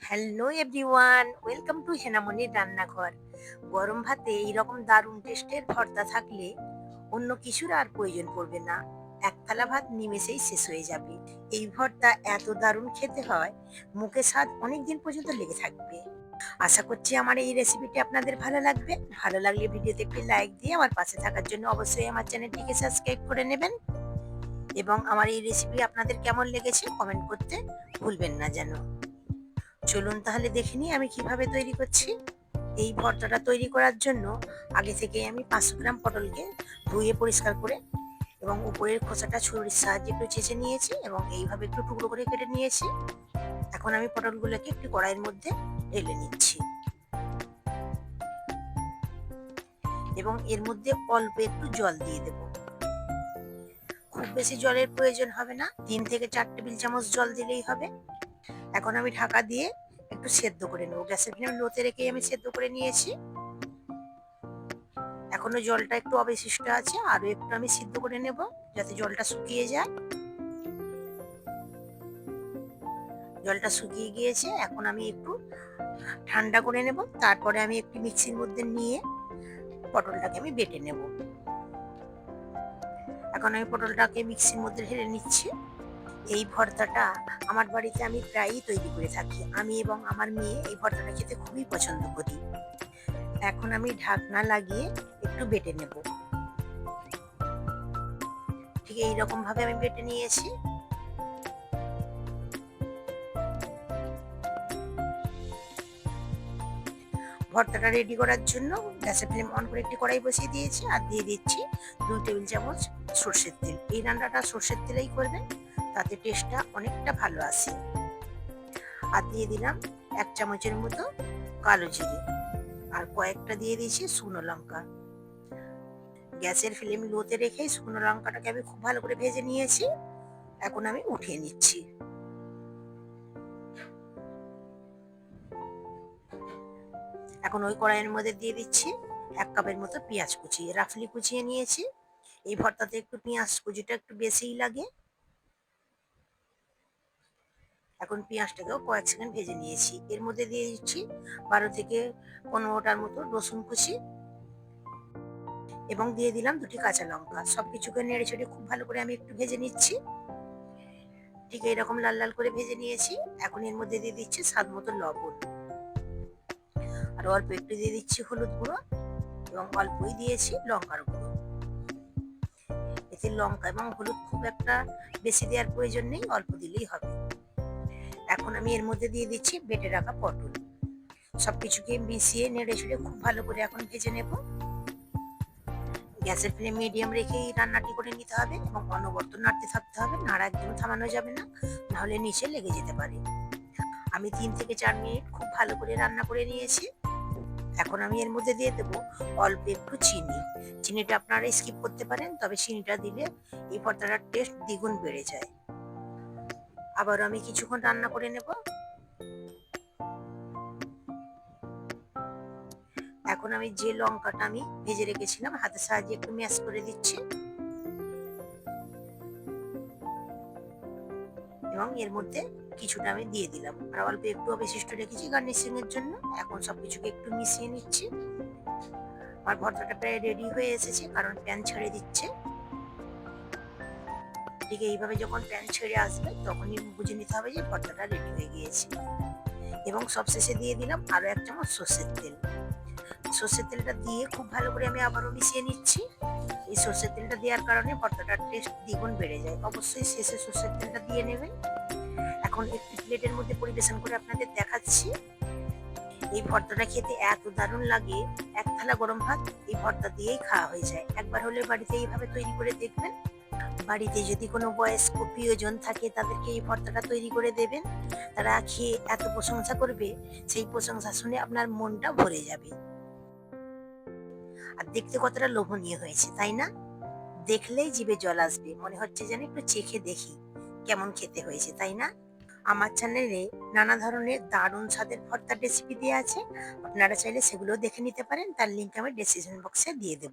Hello everyone, welcome to হেনামনির রান্নাঘর। গরম ভাতে এইরকম দারুণ টেস্টের ভর্তা থাকলে অন্য কিছুর আর প্রয়োজন পড়বে না। এক থালা ভাত নিমেষেই শেষ হয়ে যাবে। এই ভর্তা এত দারুণ খেতে হয়, মুখে স্বাদ অনেক দিন পর্যন্ত লেগে থাকবে। আশা করছি আমার এই রেসিপিটি আপনাদের ভালো লাগবে। ভালো লাগলে ভিডিওতে একটি লাইক দিয়ে আমার পাশে থাকার জন্য অবশ্যই আমার চ্যানেলটিকে সাবস্ক্রাইব করে নেবেন এবং আমার এই রেসিপি আপনাদের কেমন লেগেছে কমেন্ট করতে ভুলবেন না যেন। চলুন তাহলে দেখে নিই আমি কিভাবে তৈরি করছি। এই ভর্তাটা তৈরি করার জন্য আগে থেকে আমি 500 গ্রাম পটলকে ধুয়ে পরিষ্কার করে এবং উপরের খোসাটা ছুরির সাহায্যে একটু চেঁচে নিয়েছি এবং এইভাবে একটু টুকরো করে কেটে নিয়েছি। এখন আমি পটলগুলোকে একটি কড়াইয়ের মধ্যে ঢেলে নিচ্ছি এবং এর মধ্যে অল্প একটু জল দিয়ে দেব। খুব বেশি জলের প্রয়োজন হবে না, 3 থেকে 4 টেবিল চামচ জল দিলেই হবে। এখন আমি ঢাকা দিয়ে একটু সেদ্ধ করে নেবো। গ্যাসের ফ্লেম লোতে রেখে আমি সেদ্ধ করে নিয়েছি। এখনো জলটা একটু অবশিষ্ট আছে, আরো একটু আমি সিদ্ধ করে নেব যাতে জলটা শুকিয়ে যায়। জলটা শুকিয়ে গিয়েছে, এখন আমি একটু ঠান্ডা করে নেব। তারপরে আমি একটি মিক্সির মধ্যে নিয়ে পটলটাকে আমি বেটে নেব। এখন আমি পটলটাকে মিক্সির মধ্যে ঢেলে নিচ্ছি। এই ভর্তাটা আমার বাড়িতে আমি প্রায়ই তৈরি করে থাকি। আমি এবং আমার মেয়ে এই ভর্তাটা খেতে খুবই পছন্দ করি। এখন আমি ঢাকনা লাগিয়ে একটু বেটে নেব। ঠিক এইরকম ভাবে আমি বেটে নিয়েছি। ভর্তাটা রেডি করার জন্য গ্যাসের ফ্লেম অন করে একটি কড়াই বসিয়ে দিয়েছি আর দিয়ে দিচ্ছি 2 টেবিল চামচ সর্ষের তেল। এই রান্নাটা সর্ষের তেলেই করবেন, তাতে টেস্টটা অনেকটা ভালো আসে। আর দিয়ে দিলাম 1 চামচের মতো কালো জিরে আর কয়েকটা দিয়ে দিয়েছি শুকনো লঙ্কা। গ্যাসের ফ্লেম লোতে রেখে শুকনো লঙ্কাটাকে আমি খুব ভালো করে ভেজে নিয়েছি। এখন আমি উঠিয়ে নিচ্ছি। এখন ওই কড়াইয়ের মধ্যে দিয়ে দিচ্ছি 1 কাপের মতো পেঁয়াজ কুচি, রাফলি কুচিয়ে নিয়েছি। এই ভর্তাতে একটু পেঁয়াজ কুচিটা একটু বেশিই লাগে। এখন পেঁয়াজটাকেও কয়েক সেকেন্ড ভেজে নিয়েছি। এর মধ্যে দিয়ে দিচ্ছি 12 থেকে 15টার মতো রসুন কুচি এবং দিয়ে দিলাম 2টি কাঁচা লঙ্কা। সবকিছুকে নেড়ে চেড়ে খুব ভালো করে আমি একটু ভেজে নিচ্ছি। ঠিক এইরকম লাল লাল করে ভেজে নিয়েছি। এখন এর মধ্যে দিয়ে দিচ্ছি স্বাদ মতো লবণ আর অল্প একটু দিয়ে দিচ্ছি হলুদ গুঁড়ো এবং অল্পই দিয়েছি লঙ্কার গুঁড়ো। এতে লঙ্কা এবং হলুদ খুব একটা বেশি দেওয়ার প্রয়োজন নেই, অল্প দিলেই হবে। এখন আমি এর মধ্যে দিয়ে দিচ্ছি বেটে রাখা পটল। সবকিছুকে মিশিয়ে নেড়ে চেড়ে খুব ভালো করে এখন ভেজে নেব। গ্যাসের ফ্লেম মিডিয়াম রেখেই রান্নাটি করে নিতে হবে এবং অনবরত নাড়তে থাকতে হবে। নাড়া একদম থামানো যাবে না, নাহলে নিচে লেগে যেতে পারে। আমি 3 থেকে 4 মিনিট খুব ভালো করে রান্না করে নিয়েছি। এখন আমি এর মধ্যে দিয়ে দেবো অল্প একটু চিনি। চিনিটা আপনারা স্কিপ করতে পারেন, তবে চিনিটা দিলে এই ভর্তাটার টেস্ট দ্বিগুণ বেড়ে যায়। আবার আমি কিছুক্ষণ রান্না করে নেব। এখন আমি যে লঙ্কাটা আমি ভেজে রেখেছিলাম হাতের সাহায্যে একটু ম্যাশ করে দিচ্ছি এবং এর মধ্যে কিছুটা আমি দিয়ে দিলাম আর অল্প একটু অবশিষ্ট রেখেছি গার্নিশিং এর জন্য। এখন সবকিছুকে একটু মিশিয়ে নিচ্ছি। আমার ভর্তাটা প্রায় রেডি হয়ে এসেছে, কারণ প্যান ছেড়ে দিচ্ছে। ঠিক এইভাবে যখন প্যান ছেড়ে আসবে তখনই বুঝে নিতে হবে যে ভর্তাটা রেডি হয়ে গিয়েছে। এবং সবশেষে দিয়ে দিলাম আরো 1 চামচ সর্ষের তেল। সর্ষের তেলটা দিয়ে খুব ভালো করে আমি আবারও মিশিয়ে নিচ্ছি। এই সর্ষের তেলটা দেওয়ার কারণে ভর্তাটার টেস্ট দ্বিগুণ বেড়ে যায়। অবশ্যই শেষে সর্ষের তেলটা দিয়ে নেবেন। এখন একটি প্লেটের মধ্যে পরিবেশন করে আপনাদের দেখাচ্ছি। এই ভর্তাটা খেতে এত দারুণ লাগে, 1 থালা গরম ভাত এই ভর্তা দিয়েই খাওয়া হয়ে যায়। একবার হলে বাড়িতে এইভাবে তৈরি করে দেখবেন। বাড়িতে যদি কোনো বয়স্ক প্রিয়জন থাকে তাদেরকে এই ভর্তাটা তৈরি করে দেবেন। তারা খেয়ে এত প্রশংসা করবে, সেই প্রশংসা শুনে আপনার মনটা ভরে যাবে। আর দেখতে কতটা লোভনীয় হয়েছে, তাই না? দেখলেই জিভে জল আসবে, মনে হচ্ছে যেন একটু চেখে দেখি কেমন খেতে হয়েছে, তাই না? আমার চ্যানেলে নানা ধরনের দারুণ স্বাদের ভর্তার রেসিপি দেওয়া আছে, আপনারা চাইলে সেগুলো দেখে নিতে পারেন। তার লিঙ্ক আমি ডেসক্রিপশন বক্সে দিয়ে দেবো।